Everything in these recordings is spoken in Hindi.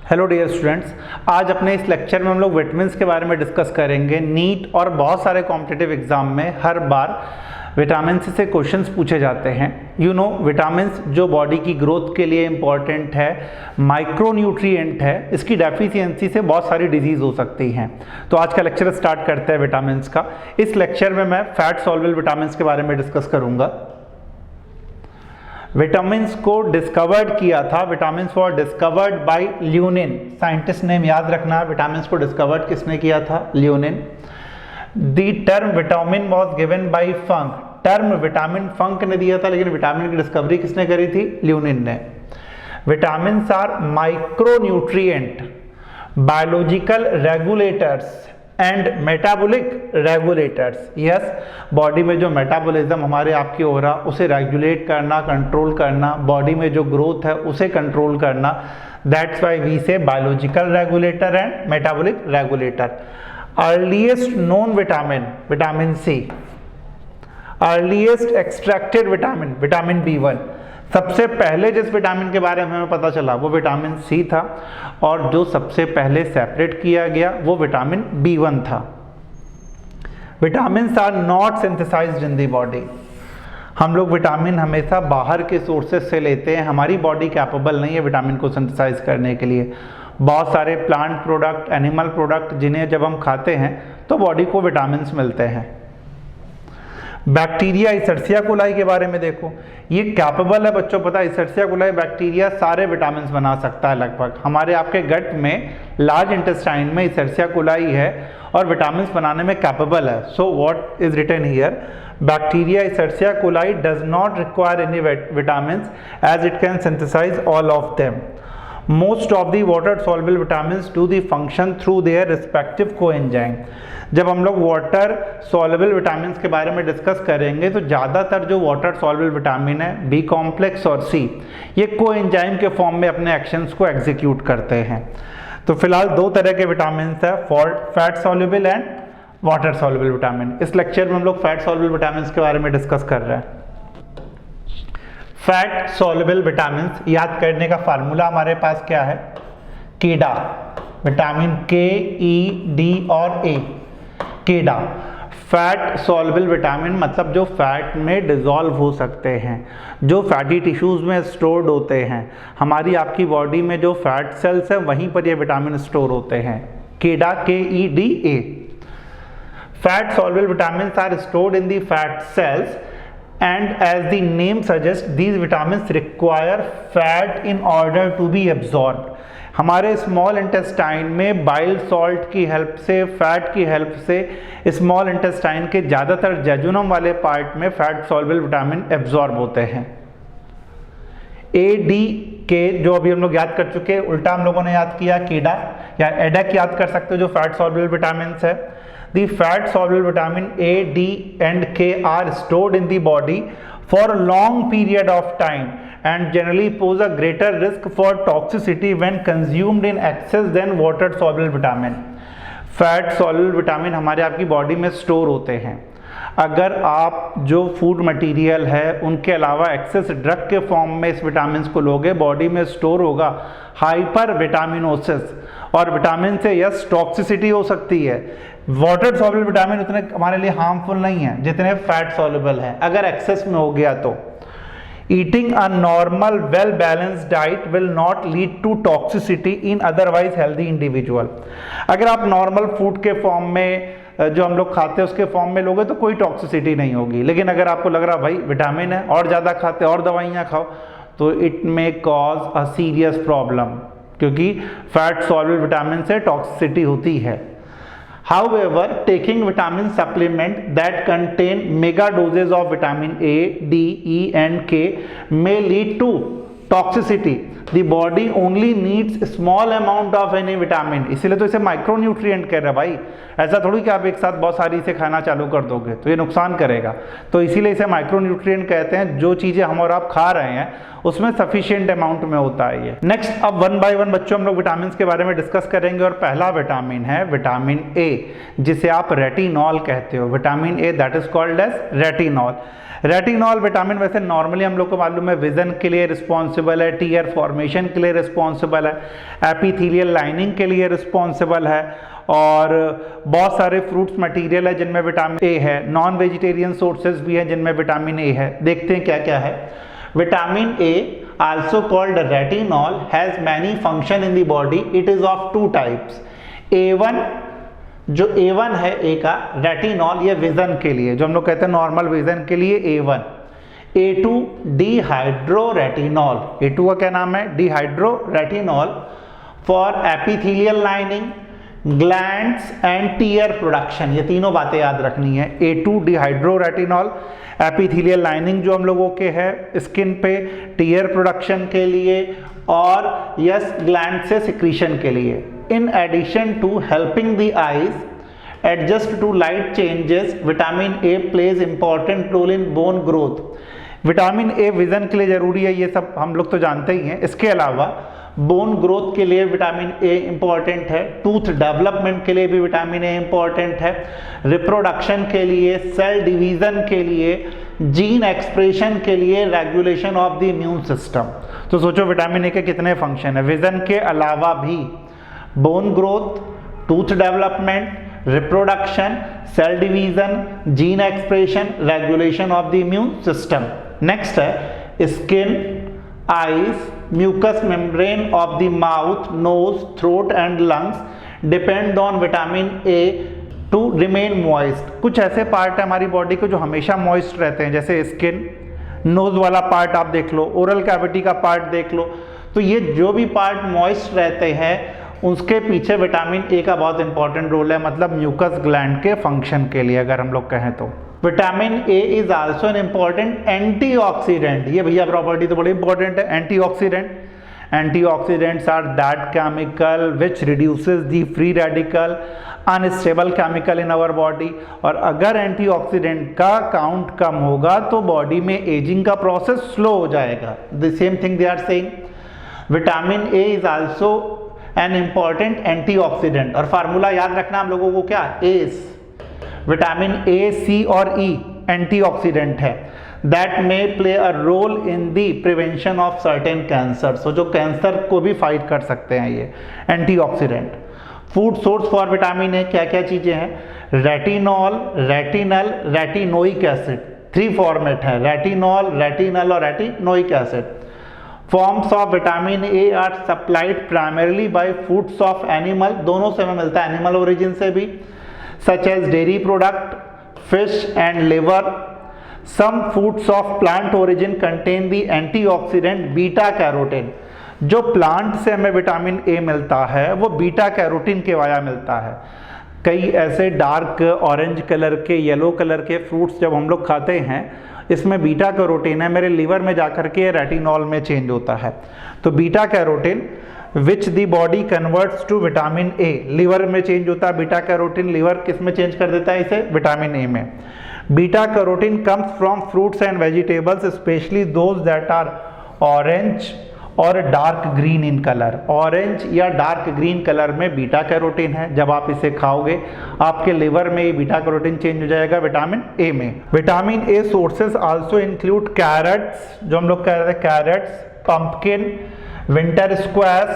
हेलो डियर स्टूडेंट्स, आज अपने इस लेक्चर में हम लोग विटामिन्स के बारे में डिस्कस करेंगे। नीट और बहुत सारे कॉम्पिटिटिव एग्जाम में हर बार विटामिन से क्वेश्चंस पूछे जाते हैं। विटामिन्स जो बॉडी की ग्रोथ के लिए इम्पॉर्टेंट है, माइक्रोन्यूट्रिएंट है, इसकी डेफिशिएंसी से बहुत सारी डिजीज हो सकती हैं। तो आज का लेक्चर स्टार्ट करते हैं विटामिन्स का। इस लेक्चर में मैं फैट सॉल्युबल विटामिन्स के बारे में डिस्कस करूंगा। विटामिन्स को डिस्कवर्ड किया था, vitamins were discovered by Lunin. Scientist name याद रखना, विटामिन्स को डिस्कवर्ड किसने किया था? Lunin. The term vitamin was given by Funk. Term vitamin Funk ने दिया था, लेकिन विटामिन की डिस्कवरी किसने करी थी? ल्यूनिन ने। Vitamins are micronutrient, biological regulators and metabolic regulators. Yes, body में जो मेटाबॉलिज्म हमारे आपकी हो रहा उसे रेगुलेट करना, कंट्रोल करना, बॉडी में जो ग्रोथ है उसे कंट्रोल करना, that's why we say biological regulator and metabolic regulator. Earliest known vitamin, vitamin C. Earliest extracted vitamin, vitamin B1। सबसे पहले जिस विटामिन के बारे में हमें पता चला वो विटामिन सी था, और जो सबसे पहले सेपरेट किया गया वो विटामिन B1 था। Vitamins are not synthesized in the body. हम लोग विटामिन हमेशा बाहर के सोर्सेज से लेते हैं, हमारी बॉडी कैपेबल नहीं है विटामिन को सिंथेसाइज करने के लिए। बहुत सारे प्लांट प्रोडक्ट, एनिमल प्रोडक्ट जिन्हें जब हम खाते हैं तो बॉडी को विटामिन्स मिलते हैं। बैक्टीरिया इसेर्सिया कोलाई के बारे में देखो, ये कैपेबल है बच्चों, पता है इसेर्सिया कोलाई बैक्टीरिया सारे विटामिन्स बना सकता है लगभग। हमारे आपके गट में, लार्ज इंटेस्टाइन में इसेर्सिया कोलाई है और विटामिन्स बनाने में कैपेबल है। So what is written here? Bacteria Escherichia coli does not require any vitamins as it can synthesise all of them. Most of the water soluble vitamins do the function through their respective coenzyme। जब हम लोग वाटर सॉल्युबल विटामिन्स के बारे में डिस्कस करेंगे तो ज़्यादातर जो वाटर सॉल्युबल विटामिन है बी कॉम्प्लेक्स और सी, ये कोएंजाइम के फॉर्म में अपने एक्शंस को एग्जीक्यूट करते हैं। तो फिलहाल दो तरह के विटामिन्स है, fat soluble and water soluble vitamin. इस लेक्चर में हम लोग फैट सॉल्युबल विटामिन्स के बारे में डिस्कस कर रहे हैं। फैट सॉल्युबल विटामिन्स याद करने का फार्मूला हमारे पास क्या है? केडा, विटामिन के, ई, डी और ए। केडा फैट सॉल्युबल विटामिन, मतलब जो फैट में डिसॉल्व हो सकते हैं, जो फैटी टिश्यूज में स्टोर्ड होते हैं। हमारी आपकी बॉडी में जो फैट सेल्स है वहीं पर ये विटामिन स्टोर होते हैं। केडा, K, E, D, A. Fat soluble vitamins are stored in the fat cells and as the name suggests these vitamins require fat in order to be absorbed। हमारे स्मॉल इंटेस्टाइन में बाइल सॉल्ट की हेल्प से, फैट की हेल्प से स्मॉल इंटेस्टाइन के ज़्यादातर जेजुनम वाले पार्ट में फैट सॉल्युबल विटामिन एब्जॉर्ब होते हैं। ए, डी, के जो अभी हम लोग याद कर चुके हैं, उल्टा हम लोगों ने याद किया केडा या एडेक याद कर सकते हो जो फैट सॉल्युबल विटामिन है। The fat soluble vitamin A, D and K are stored in the body for a long period of time and generally pose a greater risk for toxicity when consumed in excess than water soluble vitamin। Fat soluble vitamin हमारे आपकी बॉडी में स्टोर होते हैं। अगर आप जो फूड मटेरियल है उनके अलावा एक्सेस ड्रग के फॉर्म में इस विटामिन को लोगे, बॉडी में स्टोर होगा हाइपर विटामिनोसिस, और विटामिन से यस टॉक्सिसिटी हो सकती है। वाटर सॉल्युबल विटामिन उतने हमारे लिए हार्मफुल नहीं है जितने फैट सॉल्युबल हैं, अगर एक्सेस में हो गया तो। Eating a normal well balanced diet will not lead to toxicity in otherwise healthy individual. अगर आप नॉर्मल फूड के फॉर्म में जो हम लोग खाते हैं उसके फॉर्म में लोगे तो कोई टॉक्सिसिटी नहीं होगी, लेकिन अगर आपको लग रहा भाई विटामिन है और ज़्यादा खाते और दवाइयाँ खाओ तो it may cause a serious problem, क्योंकि फैट सॉल्युबल विटामिन से टॉक्सिसिटी होती है। However, taking vitamin supplement that contain mega doses of vitamin A, D, E and K may lead to toxicity। The body only needs small amount of any vitamin। इसीलिए तो इसे माइक्रोन्यूट्रिएंट कह रहे हैं भाई। ऐसा थोड़ी कि आप एक साथ बहुत सारी इसे खाना चालू कर दोगे तो ये नुकसान करेगा, तो इसीलिए इसे माइक्रोन्यूट्रिएंट कहते हैं। जो चीज़ें हम और आप खा रहे हैं उसमें सफिशिएंट अमाउंट में होता है ये। नेक्स्ट, अब वन बाय वन बच्चों हम लोग विटामिन के बारे में डिस्कस करेंगे, और पहला विटामिन है विटामिन ए, जिसे आप रेटिनॉल कहते हो। Vitamin A that is called as retinol. Retinol vitamin वैसे नॉर्मली हम लोग को मालूम है विजन के लिए रिस्पॉन्सिबल है, टीयर फॉर्मेशन के लिए रिस्पॉन्सिबल है, एपिथेलियल लाइनिंग के लिए रिस्पॉन्सिबल है, और बहुत सारे फ्रूट्स मटेरियल है जिनमें विटामिन ए है, नॉन वेजिटेरियन सोर्सेज भी हैं जिनमें विटामिन ए है। देखते हैं क्या क्या है। Vitamin A also called retinol has many function in the body. It is of two types. A1 जो A1 है ए का रेटिनॉल, ये विजन के लिए जो हम लोग कहते हैं नॉर्मल विजन के लिए A1। A2 डिहाइड्रोरेटिनॉल, A2 का क्या नाम है dehydroretinol, for epithelial lining, glands and tear production. ये तीनों बातें याद रखनी है। A2 डिहाइड्रोरेटिनॉल एपिथेलियल लाइनिंग जो हम लोगों के है स्किन पे, टीयर प्रोडक्शन के लिए, और यस ग्लैंड से सिक्रीशन के लिए। In addition to helping the eyes adjust to light changes, vitamin A plays important role in bone growth. Vitamin A vision के लिए जरूरी है, ये सब हम लोग तो जानते ही हैं। इसके अलावा बोन ग्रोथ के लिए विटामिन ए इंपॉर्टेंट है, टूथ डेवलपमेंट के लिए भी विटामिन ए इंपॉर्टेंट है, रिप्रोडक्शन के लिए, सेल डिवीजन के लिए, जीन एक्सप्रेशन के लिए, regulation of the immune system. तो सोचो विटामिन ए के कितने फंक्शन है विजन के अलावा भी, bone growth, tooth development, reproduction, cell division, gene expression, regulation of the immune system. Next है skin, eyes, mucous membrane of the mouth, nose, throat and lungs depend on vitamin A to remain moist। कुछ ऐसे पार्ट है हमारी बॉडी के जो हमेशा मॉइस्ट रहते हैं, जैसे स्किन, नोज वाला पार्ट आप देख लो, ओरल कैविटी का पार्ट देख लो। तो ये जो भी पार्ट मॉइस्ट रहते हैं उसके पीछे विटामिन ए का बहुत इंपॉर्टेंट रोल है, मतलब म्यूकस ग्लैंड के फंक्शन के लिए अगर हम लोग कहें तो। Vitamin A is also an important antioxidant. ये भैया प्रॉपर्टी तो बड़ी इंपॉर्टेंट है, antioxidant. Antioxidants are that chemical which reduces the free radical unstable chemical in our body. और अगर एंटीऑक्सीडेंट का काउंट कम होगा तो बॉडी में एजिंग का प्रोसेस स्लो हो जाएगा। The same thing they are saying. Vitamin A is also an important antioxidant. और फार्मूला याद रखना हम लोगों को, क्या एस, विटामिन ए, सी और ई एंटीऑक्सीडेंट है, दैट में play a role in the prevention of certain cancer. So जो कैंसर को भी फाइट कर सकते हैं ये antioxidant. Food source for vitamin A क्या क्या चीजें हैं, retinol, retinal, retinoic acid. 3 format है, रेटिनॉल, रेटिनल और retinoic acid. Forms of vitamin A are supplied primarily by foods of animal, दोनों से हमें मिलता है, एनिमल ओरिजिन से भी, such as dairy product, fish and liver. Some foods of plant origin contain the antioxidant beta carotene. जो प्लांट से हमें विटामिन ए मिलता है वो बीटा कैरोटीन के वाया मिलता है। कई ऐसे डार्क ऑरेंज कलर के, येलो कलर के फ्रूट्स जब हम लोग खाते हैं इसमें बीटा कैरोटीन है, मेरे लीवर में जाकर के रेटिनॉल में चेंज होता है। तो beta carotene which the body converts to vitamin A, liver में चेंज होता है बीटा कैरोटीन, लीवर किस में चेंज कर देता है इसे, विटामिन ए में। Beta carotene comes from fruits and vegetables, specially those that are orange और dark green in colour. Orange या डार्क ग्रीन कलर में बीटा कैरोटीन है, जब आप इसे खाओगे आपके लिवर में ये बीटा कैरोटीन चेंज हो जाएगा विटामिन ए में। Vitamin A sources also include carrots, जो हम लोग कह रहे थे carrots, pumpkin, winter squash,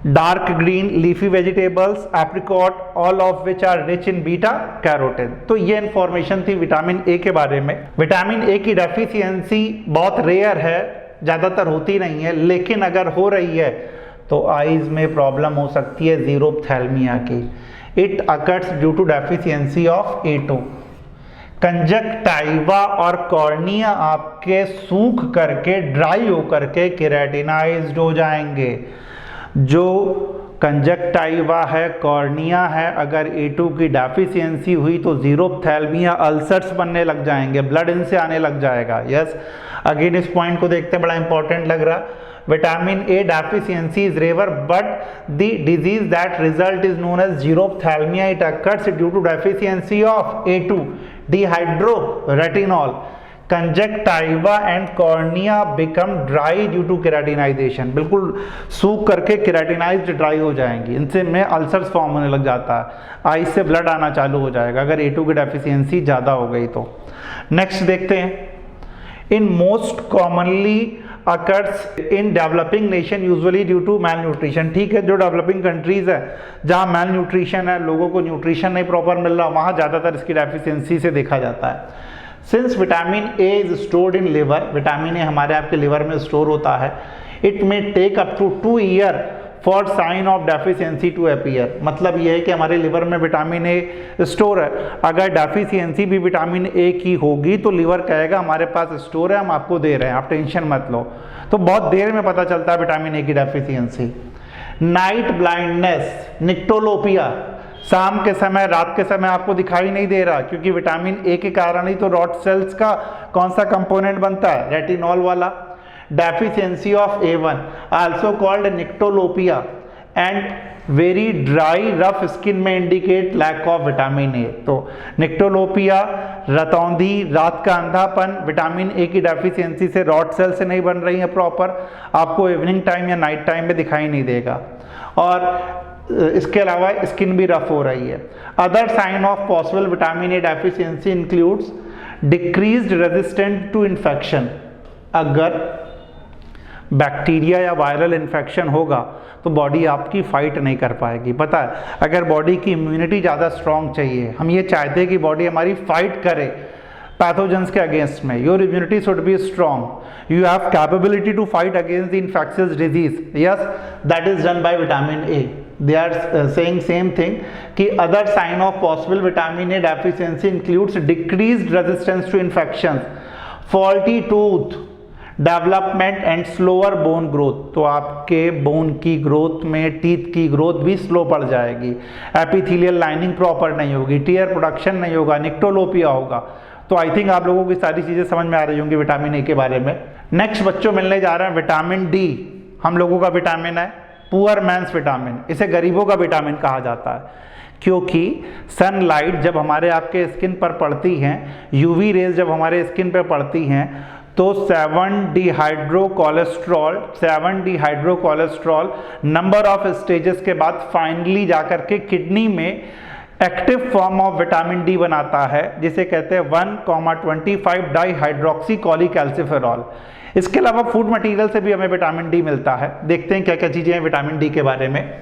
dark green leafy vegetables, apricot, all of which are rich in beta carotene. तो ये इंफॉर्मेशन थी विटामिन ए के बारे में। विटामिन ए की डेफिशिएंसी बहुत रेयर है, ज़्यादातर होती नहीं है, लेकिन अगर हो रही है तो आईज में प्रॉब्लम हो सकती है ज़ीरोप्थैल्मिया की। It occurs due to deficiency of A2। Conjunctiva और कॉर्निया आपके सूख करके, ड्राई होकर के केराटिनाइज्ड हो जाएंगे। जो कंजक्टाइवा है, कॉर्निया है, अगर A2 की डेफिशिएंसी हुई तो ज़ीरोप्थैल्मिया, अल्सर्स बनने लग जाएंगे, ब्लड इनसे आने लग जाएगा। यस, अगेन इस पॉइंट को देखते हैं, बड़ा इंपॉर्टेंट लग रहा। Vitamin A deficiency is rare but the disease that result is known as xerophthalmia. It occurs due to deficiency of A2 dehydroretinol. Conjunctiva and cornea become dry due to keratinisation, बिल्कुल सूख करके केराटिनाइज्ड ड्राई हो जाएंगी, इनसे में अल्सर्स फॉर्म होने लग जाता है, आई से ब्लड आना चालू हो जाएगा अगर A2 की डेफिशिएंसी ज़्यादा हो गई तो। नेक्स्ट देखते हैं, in most commonly occurs in developing nation usually due to malnutrition. ठीक है, जो डेवलपिंग कंट्रीज है जहाँ मैल न्यूट्रिशन है, लोगों को न्यूट्रिशन नहीं प्रॉपर मिल रहा, वहाँ ज़्यादातर इसकी डेफिशिएंसी से देखा जाता है। Since vitamin A is stored in liver, vitamin A हमारे आपके लिवर में स्टोर होता है, it may take up to 2 year for sign of deficiency to appear. मतलब ये है कि हमारे लिवर में विटामिन ए स्टोर है, अगर डेफिशिएंसी भी विटामिन ए की होगी तो लिवर कहेगा हमारे पास स्टोर है, हम आपको दे रहे हैं, आप टेंशन मत लो। तो बहुत देर में पता चलता है विटामिन ए की डेफिशिएंसी। नाइट ब्लाइंडनेस, निक्टोलोपिया, शाम के समय, रात के समय आपको दिखाई नहीं दे रहा, क्योंकि विटामिन ए के कारण ही तो रॉड सेल्स का कौन सा कंपोनेंट बनता है, रेटिनॉल वाला। Deficiency of A1 also called nyctalopia and very dry rough skin में indicate lack of vitamin A. तो निक्टोलोपिया, रतौंधी, रात का अंधापन विटामिन ए की डेफिशिएंसी से, रॉड सेल से नहीं बन रही है प्रॉपर, आपको इवनिंग टाइम या नाइट टाइम में दिखाई नहीं देगा। और इसके अलावा स्किन भी रफ हो रही है। Other sign of possible vitamin A deficiency includes decreased resistant to infection. अगर बैक्टीरिया या वायरल इन्फेक्शन होगा तो बॉडी आपकी फाइट नहीं कर पाएगी। पता है, अगर बॉडी की इम्यूनिटी ज़्यादा स्ट्रांग चाहिए, हम ये चाहते हैं कि बॉडी हमारी फाइट करे पैथोजेंस के अगेंस्ट में, your immunity should be strong, you have capability to fight against the infectious disease, yes that is done by vitamin A. They are saying same thing कि other sign of possible vitamin A deficiency includes decreased resistance to infection, faulty tooth development and slower bone growth. तो आपके बोन की ग्रोथ में, टीथ की ग्रोथ भी स्लो पड़ जाएगी, एपिथेलियल लाइनिंग प्रॉपर नहीं होगी, टीयर प्रोडक्शन नहीं होगा, निक्टोलोपिया होगा। तो आई थिंक आप लोगों की सारी चीज़ें समझ में आ रही होंगी विटामिन ए के बारे में। नेक्स्ट बच्चों मिलने जा रहा है विटामिन डी। हम लोगों का विटामिन है पुअर मैन्स विटामिन, इसे गरीबों का विटामिन कहा जाता है, क्योंकि सनलाइट जब हमारे आपके स्किन पर पड़ती हैं, यूवी रेज जब हमारे स्किन पर पड़ती हैं, तो 7-डिहाइड्रोकोलेस्ट्रॉल नंबर ऑफ स्टेजेस के बाद फाइनली जाकर के किडनी में active form of vitamin D बनाता है, जिसे कहते हैं 1,25 डाइहाइड्रोक्सी कॉलीकैल्सिफेरॉल। इसके अलावा फूड मटेरियल से भी हमें विटामिन डी मिलता है। देखते हैं क्या क्या चीज़ें हैं विटामिन डी के बारे में।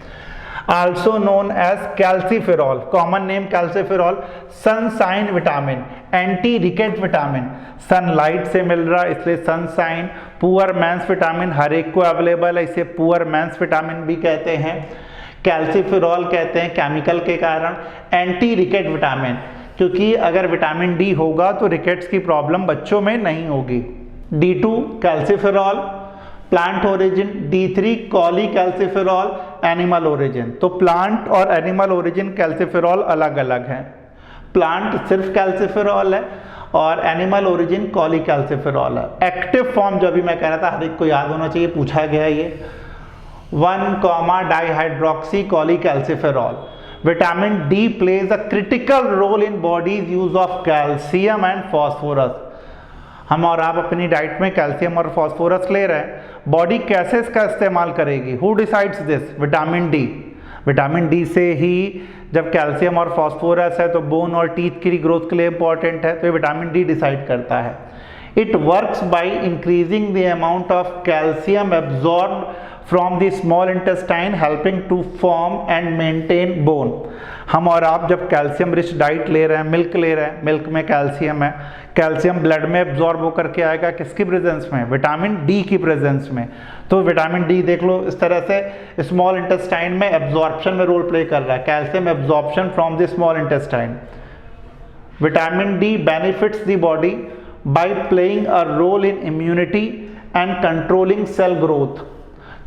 also known as calciferol, common name calciferol, sunshine vitamin, anti ricket vitamin, sunlight से मिल रहा इसलिए सनशाइन। पुअर मैंस विटामिन हर एक को अवेलेबल है, इसे पुअर मैंस विटामिन भी कहते हैं। कैल्सिफेरॉल कहते हैं केमिकल के कारण। एंटी रिकेट विटामिन, क्योंकि अगर विटामिन डी होगा तो रिकेट्स की प्रॉब्लम बच्चों में नहीं होगी। D2 calciferol plant origin, D3 cholecalciferol animal origin. तो प्लांट और एनिमल ओरिजिन कैल्सिफेरॉल अलग अलग हैं। प्लांट सिर्फ कैल्सिफेरॉल है और एनिमल ओरिजिन कॉलीकैल्सिफेरॉल है। एक्टिव फॉर्म जो अभी मैं कह रहा था, हर एक को याद होना चाहिए, पूछा गया है ये dihydroxy cholecalciferol. Vitamin D plays a critical role in body's use of calcium and phosphorus. हम और आप अपनी डाइट में कैल्शियम और फॉस्फोरस ले रहे हैं, बॉडी कैसे इसका इस्तेमाल करेगी? Who decides this? Vitamin D. Vitamin D से ही, जब कैल्शियम और फॉस्फोरस है तो बोन और टीथ की ग्रोथ के लिए इंपॉर्टेंट है, तो ये विटामिन डी डिसाइड करता है। It works by increasing the amount of calcium absorb from the small intestine helping to form and maintain bone. हम और आप जब कैल्शियम रिच डाइट ले रहे हैं, मिल्क ले रहे हैं, मिल्क में कैल्शियम है, कैल्शियम ब्लड में एब्जॉर्ब होकर के आएगा किसकी प्रेजेंस में? विटामिन डी की प्रेजेंस में। तो विटामिन डी देख लो इस तरह से स्मॉल इंटेस्टाइन में एब्जॉर्प्शन में रोल प्ले कर रहा है, calcium absorption from the small intestine. Vitamin D benefits the body by playing a role in immunity and controlling cell growth.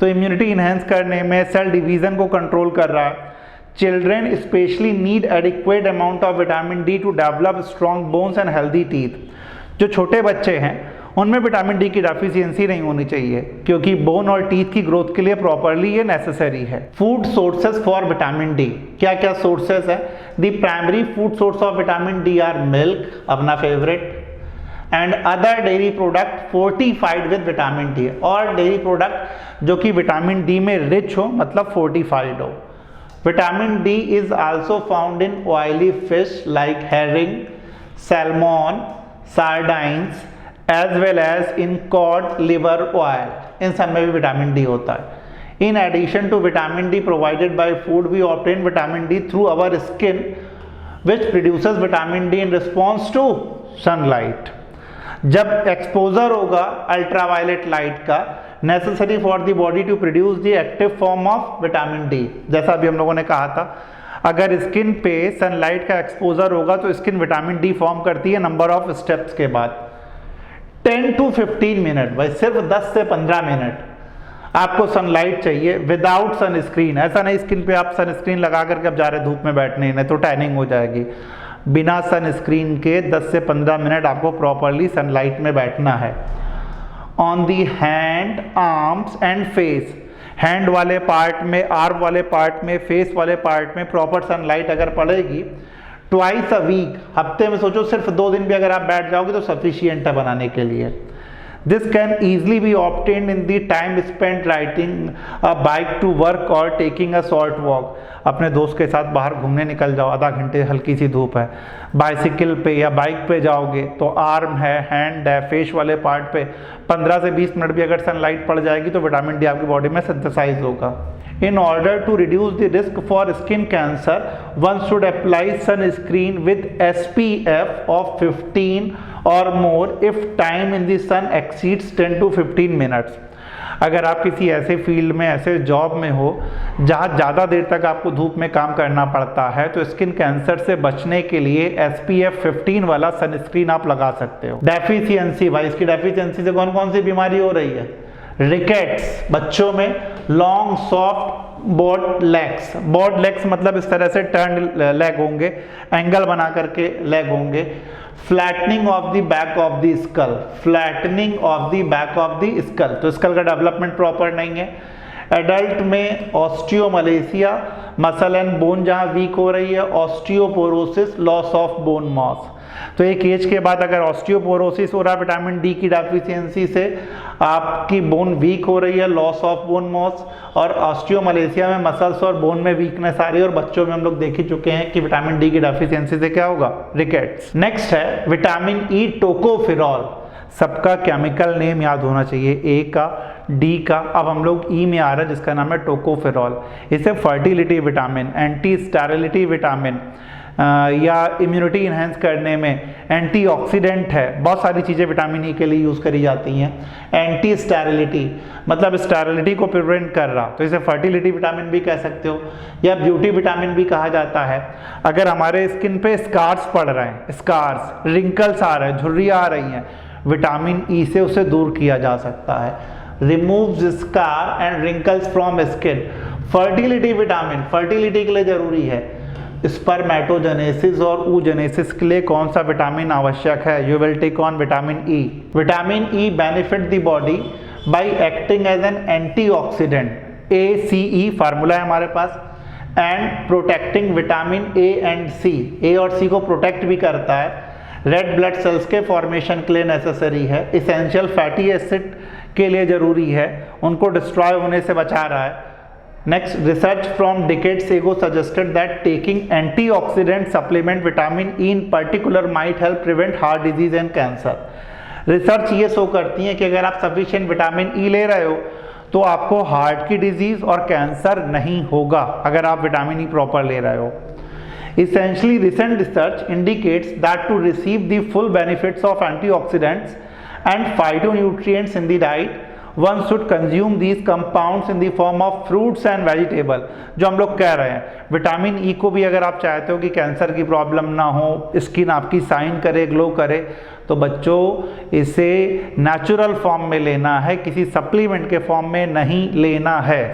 तो इम्यूनिटी इनहेंस करने में, सेल डिवीजन को कंट्रोल कर रहा है। Children specially need adequate amount of vitamin D to develop strong bones and healthy teeth. जो छोटे बच्चे हैं उनमें विटामिन डी की डेफिशिएंसी नहीं होनी चाहिए, क्योंकि बोन और टीथ की ग्रोथ के लिए प्रॉपरली ये नेसेसरी है। Food sources for vitamin D, क्या क्या सोर्सेज है? The primary food source of vitamin D are milk, अपना favourite, and other dairy product fortified with vitamin D, और डेयरी प्रोडक्ट जो कि विटामिन डी में रिच हो, मतलब फोर्टिफाइड हो। Vitamin D is also found in oily fish like herring, salmon, sardines as well as in cod liver oil, इन सब में भी विटामिन डी होता है। In addition to vitamin D provided by food we obtain vitamin D through our skin which produces vitamin D in response to sunlight. जब एक्सपोजर होगा अल्ट्रावायलेट लाइट का, necessary for the body to produce the active form of vitamin D. जैसा अभी हम लोगों ने कहा था, अगर स्किन पे सनलाइट का एक्सपोजर होगा तो स्किन विटामिन डी फॉर्म करती है नंबर ऑफ स्टेप्स के बाद। 10 to 15 मिनट, भाई सिर्फ 10 से 15 मिनट आपको सनलाइट चाहिए विदाउट सनस्क्रीन। ऐसा नहीं स्किन पे आप सनस्क्रीन लगा करके अब जा रहे धूप में बैठने, नहीं तो टैनिंग हो जाएगी। बिना सनस्क्रीन के 10 से 15 मिनट आपको प्रॉपरली सनलाइट में बैठना है। On the hand, arms and face, hand वाले पार्ट में, आर्म वाले पार्ट में, फेस वाले पार्ट में प्रॉपर सनलाइट अगर पड़ेगी ट्वाइस अ वीक, हफ्ते में सोचो सिर्फ 2 दिन भी अगर आप बैठ जाओगे तो सफिशियंट है बनाने के लिए। This can easily be obtained in the time spent riding a bike to work और टेकिंग अ शॉर्ट वॉक। अपने दोस्त के साथ बाहर घूमने निकल जाओ, आधा घंटे हल्की सी धूप है, बाइसिकल पे या बाइक पे जाओगे तो आर्म है, हैंड है, फेस वाले पार्ट पे 15 से 20 मिनट भी अगर सनलाइट पड़ जाएगी तो विटामिन डी आपकी बॉडी में सिंथेसाइज होगा। In order to reduce the risk for skin cancer, one should apply sunscreen with SPF of 15 or more if time in the sun exceeds 10 to 15 minutes. अगर आप किसी ऐसे फील्ड में, ऐसे जॉब में हो जहाँ ज़्यादा देर तक आपको धूप में काम करना पड़ता है, तो स्किन कैंसर से बचने के लिए SPF 15 वाला सनस्क्रीन आप लगा सकते हो। डेफिशिएंसी, भाई इसकी डेफिशिएंसी से कौन कौन सी बीमारी हो रही है? रिकेट्स बच्चों में, long soft board legs, board legs मतलब इस तरह से टर्न लेग होंगे, एंगल बना करके लेग होंगे। Flattening of the back of the skull, flattening of the back of the skull, तो स्कल का डेवलपमेंट प्रॉपर नहीं है। एडल्ट में ऑस्टियोमलेशिया, मसल एंड बोन जहाँ वीक हो रही है, osteoporosis, loss of bone mass. तो एक एज के बाद अगर ऑस्टियोपोरोसिस हो रहा है विटामिन डी की डेफिशिएंसी से, आपकी बोन वीक हो रही है, लॉस ऑफ बोन मॉस, और ऑस्टियोमलेशिया में मसल्स और बोन में वीकनेस आ रही है, और बच्चों में हम लोग देख ही चुके हैं कि विटामिन डी की डेफिशिएंसी से क्या होगा? रिकेट्स। नेक्स्ट है विटामिन ई टोकोफेरॉल। सबका केमिकल नेम याद होना चाहिए, ए का, डी का, अब हम लोग ई में आ रहा है जिसका नाम है टोकोफेरॉल। इसे fertility vitamin, anti sterility vitamin या इम्यूनिटी इन्हेंस करने में, एंटीऑक्सीडेंट है, बहुत सारी चीज़ें विटामिन ई के लिए यूज़ करी जाती हैं। एंटी स्टेरिलिटी मतलब स्टेरिलिटी को प्रिवेंट कर रहा, तो इसे फर्टिलिटी विटामिन भी कह सकते हो, या ब्यूटी विटामिन भी कहा जाता है। अगर हमारे स्किन पे स्कार्स पड़ रहे हैं, स्कार्स, रिंकल्स आ रहे हैं, झुर्रियाँ आ रही हैं, विटामिन ई से उसे दूर किया जा सकता है। Removes scar and wrinkles from skin. Fertility vitamin fertility के लिए जरूरी है। स्पर्मेटोजेनेसिस और oogenesis के लिए कौन सा विटामिन आवश्यक है? You will take on vitamin E. Vitamin E benefit the body by acting as an antioxidant, ACE formula है हमारे पास, and protecting vitamin A and C, A और सी को प्रोटेक्ट भी करता है, रेड ब्लड सेल्स के फॉर्मेशन के लिए नेसेसरी है, इसेंशियल फैटी एसिड के लिए जरूरी है, उनको डिस्ट्रॉय होने से बचा रहा है। Next, research from decades ago suggested that taking antioxidant supplement vitamin E in particular might help prevent heart disease and cancer. Research ये शो करती है कि अगर आप सफिशिएंट विटामिन ई ले रहे हो तो आपको हार्ट की डिजीज और कैंसर नहीं होगा, अगर आप विटामिन ई प्रॉपर ले रहे हो। Essentially, recent research indicates that to receive the full benefits of antioxidants and phytonutrients in the diet, one should consume these compounds in the form of fruits and vegetable। जो हम लोग कह रहे हैं विटामिन ई को भी अगर आप चाहते हो कि कैंसर की प्रॉब्लम ना हो, स्किन आपकी शाइन करे, ग्लो करे, तो बच्चों इसे नेचुरल फॉर्म में लेना है, किसी सप्लीमेंट के फॉर्म में नहीं लेना है।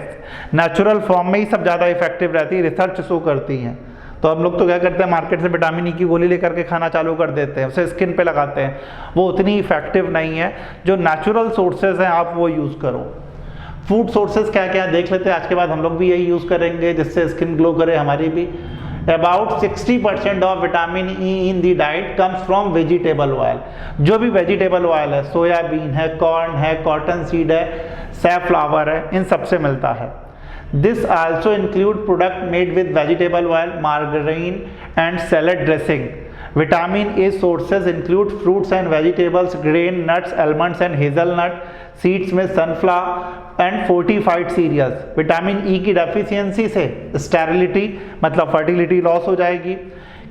नेचुरल फॉर्म में ही सब ज़्यादा इफेक्टिव रहती है, रिसर्च शो करती हैं। तो हम लोग तो क्या करते हैं, मार्केट से विटामिन ई की गोली लेकर के खाना चालू कर देते हैं, उसे स्किन पे लगाते हैं, वो उतनी इफेक्टिव नहीं है। जो नेचुरल सोर्सेज हैं आप वो यूज़ करो। फूड सोर्सेज क्या क्या देख लेते हैं, आज के बाद हम लोग भी यही यूज़ करेंगे जिससे स्किन ग्लो करे हमारी भी। About 60% of vitamin E in the diet comes from vegetable oil. जो भी वेजिटेबल ऑयल है, सोयाबीन है, कॉर्न है, कॉटन सीड है, सैफ्लावर है, इन सबसे मिलता है। This also include product made with vegetable oil, margarine and salad dressing। Vitamin A sources include fruits and vegetables, grain, nuts, almonds and hazelnut, seeds में sunflower and fortified cereals. Vitamin E की डेफिशिएंसी से स्टेरिलिटी मतलब फर्टिलिटी लॉस हो जाएगी।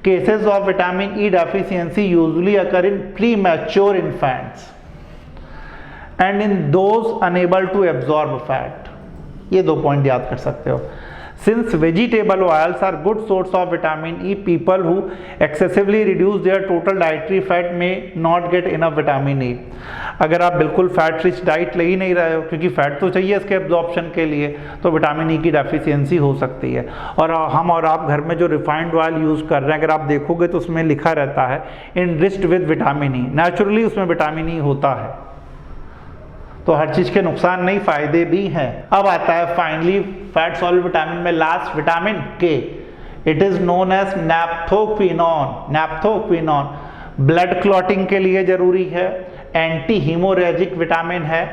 Cases of vitamin E deficiency usually occur in premature infants and in those unable to absorb fat. ये 2 पॉइंट याद कर सकते हो। Since vegetable oils are good source of vitamin E, people who excessively reduce their total dietary fat may not get enough vitamin E। अगर आप बिल्कुल फैट रिच डाइट ले ही नहीं रहे हो, क्योंकि फैट तो चाहिए इसके एब्जॉर्प्शन के लिए, तो विटामिन ई की डेफिशिएंसी हो सकती है। और हम और आप घर में जो रिफाइंड ऑयल यूज़ कर रहे हैं, अगर आप देखोगे तो उसमें लिखा रहता है enriched with vitamin E. Naturally उसमें विटामिन ई होता है, तो हर चीज के नुकसान नहीं, फायदे भी हैं। अब आता है फाइनली फैट सॉल्युबल विटामिन में last vitamin K. It is known as naphthoquinone. Naphthoquinone blood clotting के लिए जरूरी है, एंटी हीमोरेजिक विटामिन है।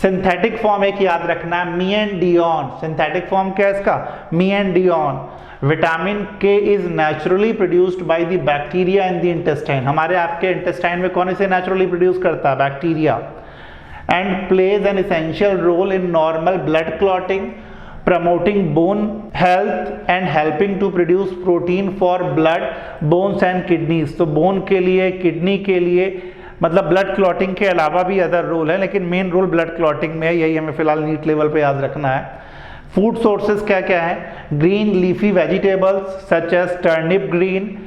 सिंथेटिक फॉर्म एक याद रखना है, मीएनडियोन। सिंथेटिक फॉर्म क्या है इसका? मीएनडियोन। विटामिन के is naturally produced by the bacteria in the intestine. हमारे आपके इंटेस्टाइन में कौन इसे नेचुरली प्रोड्यूस करता है? Bacteria. And plays an essential role in normal blood clotting, promoting bone health and helping to produce protein for blood, bones and kidneys। तो बोन के लिए, किडनी के लिए, मतलब ब्लड क्लॉटिंग के अलावा भी अदर रोल है, लेकिन मेन रोल ब्लड क्लॉटिंग में है। यही हमें फिलहाल नीट लेवल पे याद रखना है। फूड सोर्सेज क्या क्या है? Green leafy vegetables such as turnip green,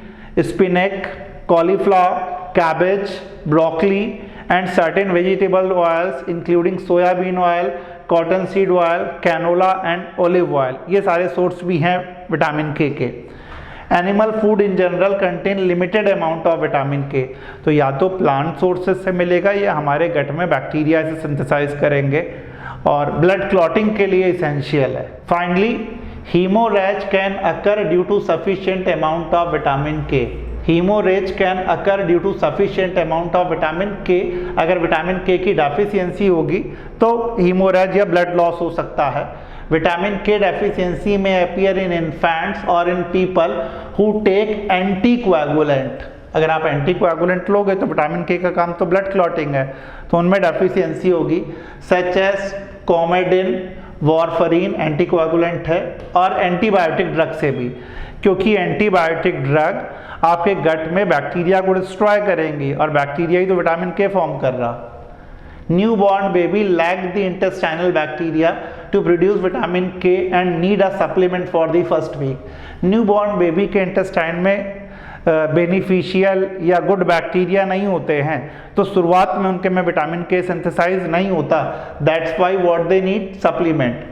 spinach, cauliflower, cabbage, broccoli and certain vegetable oils including soybean oil, cottonseed oil, canola and olive oil। ये सारे सोर्स भी हैं विटामिन के। Animal food in general contain limited amount of vitamin के। तो या तो प्लांट सोर्सेज से मिलेगा या हमारे गट में बैक्टीरिया से सिंथेसाइज करेंगे, और ब्लड क्लॉटिंग के लिए इसेंशियल है। Finally haemorrhage can occur due to sufficient amount of vitamin K. Haemorrhage can occur due to sufficient amount of vitamin K. अगर विटामिन के की डेफिशिएंसी होगी तो हीमोरेज या ब्लड लॉस हो सकता है। विटामिन के डेफिशिएंसी में अपीयर इन इन्फेंट्स और in people who take anticoagulant. अगर आप एंटीकोएगुलेंट लोगे तो विटामिन के का काम तो ब्लड क्लॉटिंग है, तो उनमें डेफिशिएंसी होगी। सच एज कोमेडिन, वारफरीन एंटीकोएगुलेंट है, और एंटीबायोटिक ड्रग से भी, क्योंकि एंटीबायोटिक ड्रग आपके गट में बैक्टीरिया को डिस्ट्रॉय करेंगी, और बैक्टीरिया ही तो विटामिन के फॉर्म कर रहा। New born baby lack the intestinal bacteria to produce vitamin K and need a supplement for the first week. New born baby के इंटेस्टाइन में बेनिफिशियल या गुड बैक्टीरिया नहीं होते हैं, तो शुरुआत में उनके में विटामिन के सिंथेसाइज नहीं होता। That's why what they need supplement.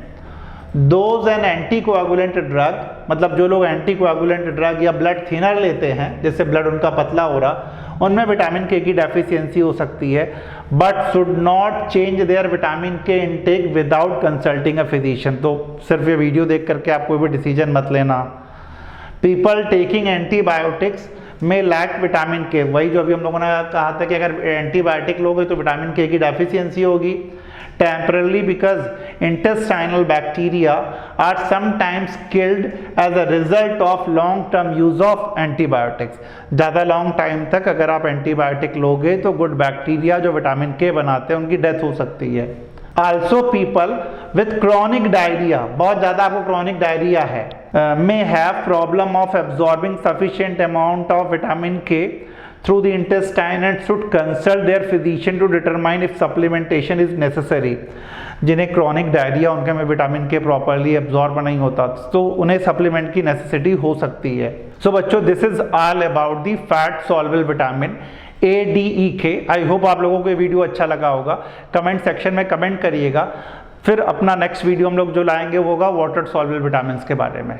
Those on anticoagulant drug, मतलब जो लोग एंटीकोएगुलेंट ड्रग या ब्लड थिनर लेते हैं जिससे ब्लड उनका पतला हो रहा, उनमें विटामिन के की डेफिशिएंसी हो सकती है, but should not change their vitamin K intake without consulting a physician. तो सिर्फ ये वीडियो देख करके आप कोई भी डिसीजन मत लेना। पीपल टेकिंग एंटीबायोटिक्स में लैक विटामिन के। वही जो अभी हम लोगों ने कहा था कि अगर एंटीबायोटिक लोगे तो विटामिन के की डेफिशिएंसी होगी। Temporarily because intestinal bacteria are sometimes killed as a result of long-term use of antibiotics। ज़्यादा लॉन्ग टाइम तक अगर आप एंटीबायोटिक लोगे तो गुड बैक्टीरिया जो विटामिन के बनाते हैं उनकी डेथ हो सकती है। Also people with chronic diarrhea, बहुत ज़्यादा आपको chronic diarrhea है, may have problem of absorbing sufficient amount of vitamin K through the intestine and should consult their physician to determine if supplementation is necessary। जिन्हें क्रॉनिक डायरिया, उनके में विटामिन के प्रॉपरली एब्जॉर्ब नहीं होता, तो उन्हें सप्लीमेंट की नेसेसिटी हो सकती है। सो बच्चों, this is all about the fat soluble vitamin ADEK। I hope आप लोगों को ये वीडियो अच्छा लगा होगा। कमेंट सेक्शन में कमेंट करिएगा। फिर अपना नेक्स्ट वीडियो हम लोग जो लाएंगे वो होगा वाटर सॉल्युबल विटामिन के बारे में।